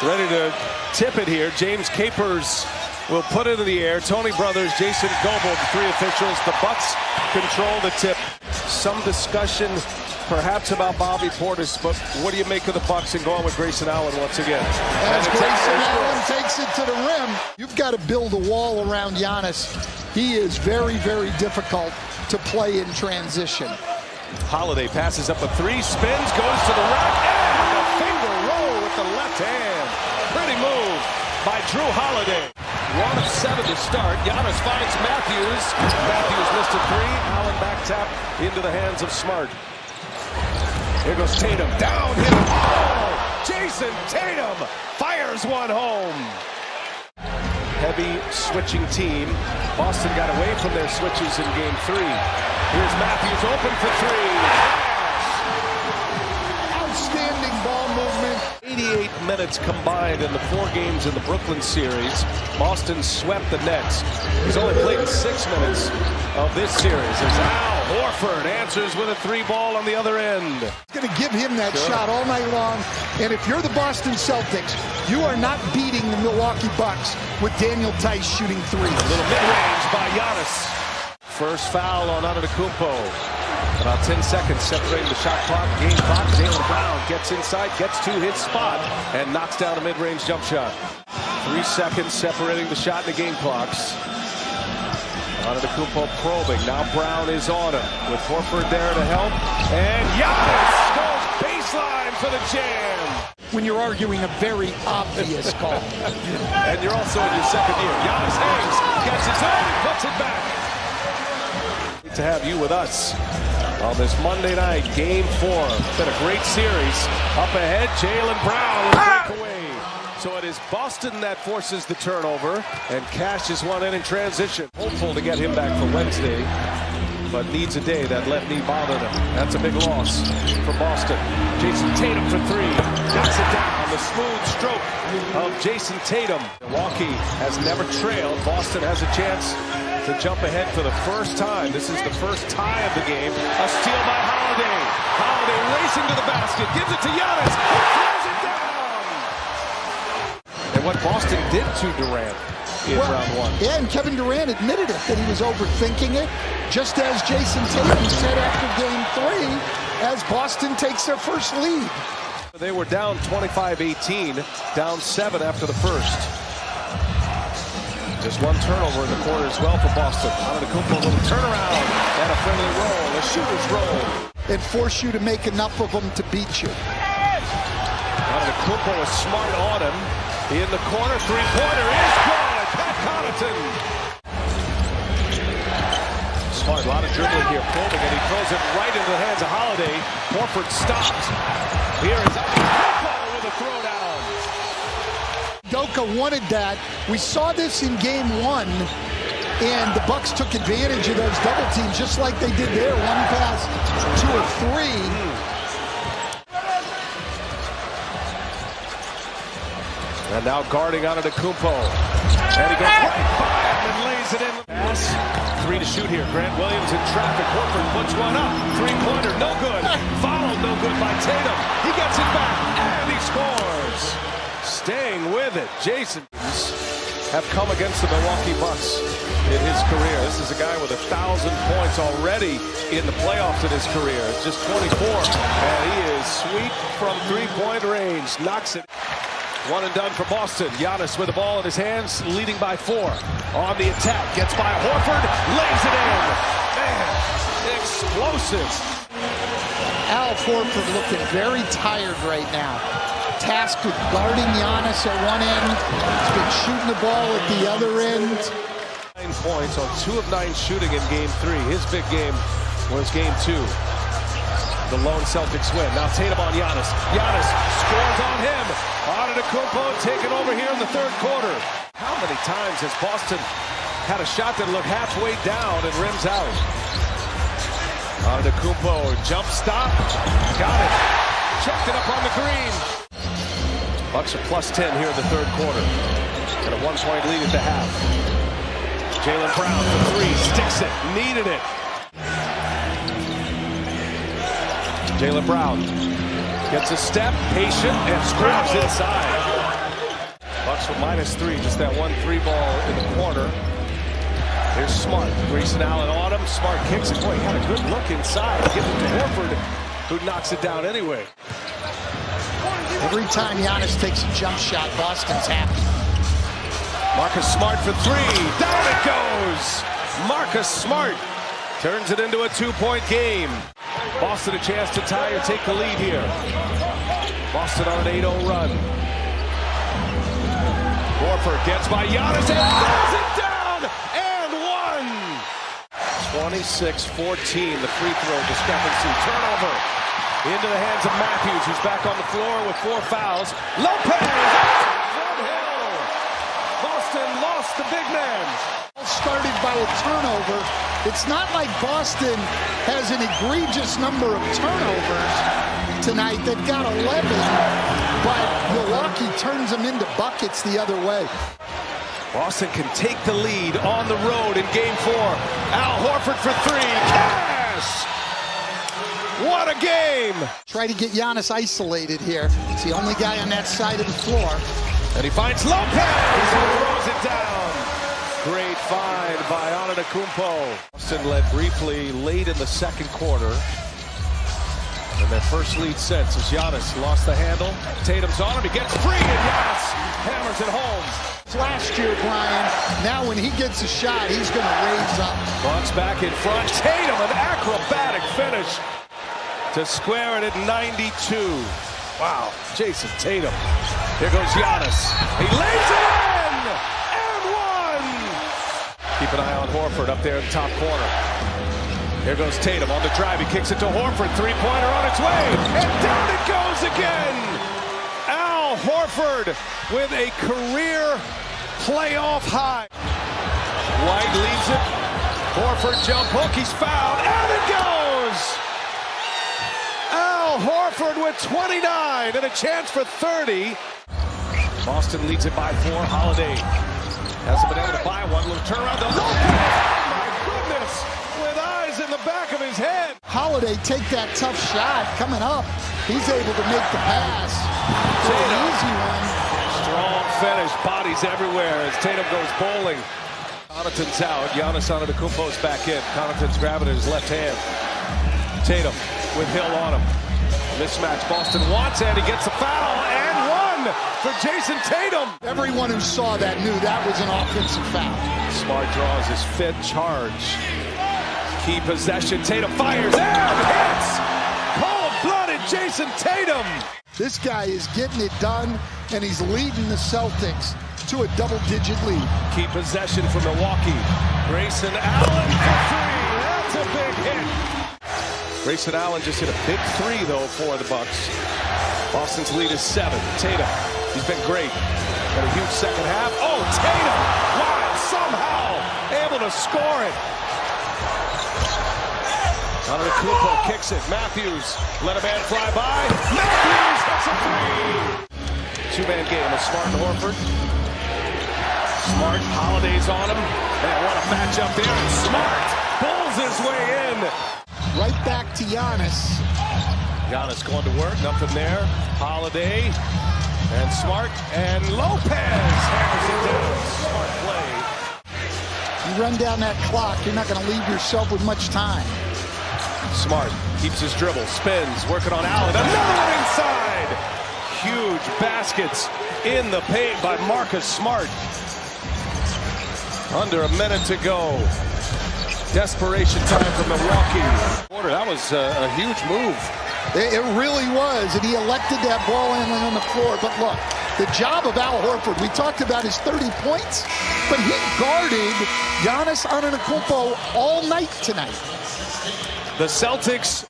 ready to tip it here. James Capers will put it in the air. Tony Brothers, Jason Goebel, the three officials. The Bucks control the tip. Some discussion perhaps about Bobby Portis, but what do you make of the Bucks and going with Grayson Allen once again? As Grayson Allen takes it to the rim, you've got to build a wall around Giannis. He is very, very difficult to play in transition. Holiday passes up a three, spins, goes to the rack, and a finger roll with the left hand. Pretty move by Drew Holiday. 1 of 7 to start. Giannis finds Matthews. Matthews missed a three. Allen back tap into the hands of Smart. Here goes Tatum. Downhill. Oh! Jason Tatum fires one home. Heavy switching team. Boston got away from their switches in game 3. Here's Matthews open for three. Outstanding ball movement. 88 minutes combined in the 4 games in the Brooklyn series. Boston swept the Nets. He's only played 6 minutes of this series. As Al Horford answers with a 3-ball on the other end. He's going to give him that shot all night long. And if you're the Boston Celtics, you are not beating the Milwaukee Bucks with Daniel Tice shooting threes. A little mid-range by Giannis. First foul on Antetokounmpo. About 10 seconds separating the shot clock, game clock. Jaylen Brown gets inside, gets to his spot, and knocks down a mid-range jump shot. 3 seconds separating the shot and the game clocks. Antetokounmpo probing. Now Brown is on him with Horford there to help. And Giannis goes baseline for the jam. When you're arguing a very obvious call. And you're also in your second year. Giannis hangs, gets his own, and puts it back. Great to have you with us on this Monday night, game 4. It's been a great series. Up ahead, Jaylen Brown will break away. So it is Boston that forces the turnover, and cashes one in transition. Hopeful to get him back for Wednesday, but needs a day. That left knee bothered him. That's a big loss for Boston. Jason Tatum for 3. Knocks it down. The smooth stroke of Jason Tatum. Milwaukee has never trailed. Boston has a chance to jump ahead for the first time. This is the first tie of the game. A steal by Holiday. Holiday racing to the basket. Gives it to Giannis. He throws it down. And what Boston did to Durant in round 1. Yeah, and Kevin Durant admitted it, that he was overthinking it, just as Jason Tatum said after game 3, as Boston takes their first lead. They were down 25-18, down 7 after the first. Just one turnover in the quarter as well for Boston. Antetokounmpo, a little turnaround and a friendly roll, a shooter's roll. And force you to make enough of them to beat you. Antetokounmpo is smart on him. In the corner, three-pointer is good. Pat Connaughton. Smart, a lot of dribbling here, probing, and he throws it right into the hands of Holiday. Horford stopped. Here is Antetokounmpo with a throwdown. Doka wanted that. We saw this in game 1, and the Bucks took advantage of those double teams just like they did there. 1 pass, 2 or 3. And now guarding Antetokounmpo. And he goes right by him and lays it in. Pass. 3 to shoot here. Grant Williams in traffic. Horford puts one up. 3-pointer, no good. Fouled, no good by Tatum. He gets it back, and he scores. Staying with it. Jason have come against the Milwaukee Bucks in his career. This is a guy with 1,000 points already in the playoffs in his career. It's just 24. And he is sweet from 3-point range. Knocks it. 1 and done for Boston. Giannis with the ball in his hands, leading by 4. On the attack, gets by Horford, lays it in. Man, explosive. Al Horford looking very tired right now. Tasked with guarding Giannis at one end. He's been shooting the ball at the other end. 9 points on 2 of 9 shooting in game 3. His big game was game 2. The lone Celtics win. Now Tatum on Giannis. Giannis scores on him. Antetokounmpo taken over here in the 3rd quarter. How many times has Boston had a shot that looked halfway down and rims out? Antetokounmpo jump stop. Got it. Checked it up on the green. Bucks are plus 10 here in the 3rd quarter. Got a 1-point lead at the half. Jaylen Brown for 3. Sticks it. Needed it. Jaylen Brown gets a step, patient, and scraps inside. Bucks with -3. Just that 1-3 ball in the corner. Here's Smart. Grayson Allen on him. Smart kicks it. Boy, he had a good look inside. Gives it to Horford, who knocks it down anyway. Every time Giannis takes a jump shot, Boston's happy. Marcus Smart for 3. Down it goes. Marcus Smart turns it into a 2-point game. Boston a chance to tie or take the lead here. Boston on an 8-0 run. Horford gets by Giannis and throws it down and one. 26-14, the free throw discrepancy. Turnover into the hands of Matthews, who's back on the floor with 4 fouls. Lopez from Hill. Boston lost the big man. Started by a turnover. It's not like Boston has an egregious number of turnovers tonight. They've got 11, but Milwaukee turns them into buckets the other way. Boston can take the lead on the road in Game 4. Al Horford for 3. Cash! What a game! Try to get Giannis isolated here. It's the only guy on that side of the floor. And he finds Lopez and throws it down. Great find by Antetokounmpo. Boston led briefly late in the second quarter. And their first lead since as Giannis lost the handle. Tatum's on him. He gets free and Giannis hammers it home. Last year, Brian, now when he gets a shot, he's going to raise up. Bucks back in front. Tatum, an acrobatic finish to square it at 92. Wow, Jason Tatum. Here goes Giannis. He lays it in! And one! Keep an eye on Horford up there in the top corner. Here goes Tatum on the drive. He kicks it to Horford. Three-pointer on its way. And down it goes again! Al Horford with a career playoff high. White leaves it. Horford jump hook. He's fouled. And it goes! Al Horford with 29 and a chance for 30. Boston leads it by 4. Holiday hasn't been able to buy one. Little turnaround to Lopez. Oh my goodness! With eyes in the back of his head. Holiday take that tough shot coming up. He's able to make the pass. It's an easy one. Strong finish. Bodies everywhere as Tatum goes bowling. Connaughton's out. Giannis Antetokounmpo's back in. Connaughton's grabbing it in his left hand. Tatum with Hill on him. Mismatch. Boston wants it. He gets a foul and one for Jason Tatum. Everyone who saw that knew that was an offensive foul. Smart draws his 5th charge. Key possession. Tatum fires and hits. Cold-blooded Jason Tatum. This guy is getting it done, and he's leading the Celtics to a double-digit lead. Key possession for Milwaukee. Grayson Allen for 3. That's a big hit. Grayson Allen just hit a big 3, though, for the Bucks. Boston's lead is 7. Tatum, he's been great. Got a huge second half. Oh, Tatum! Wow, somehow able to score it. Antetokounmpo kicks it. Matthews let a man fly by. Matthews hits a 3. 2-man game with Smart and Horford. Smart, Holiday's on him. Man, what a matchup there. And Smart pulls his way in. Right back to Giannis. Giannis going to work, nothing there. Holiday and Smart and Lopez hammers it down. Smart play. You run down that clock, you're not going to leave yourself with much time. Smart keeps his dribble, spins, working on Allen. Another one inside. Huge baskets in the paint by Marcus Smart. Under a minute to go. Desperation time for Milwaukee. That was a huge move. It really was, and he elected that ball handling on the floor. But look, the job of Al Horford, we talked about his 30 points, but he guarded Giannis Antetokounmpo all night tonight. The Celtics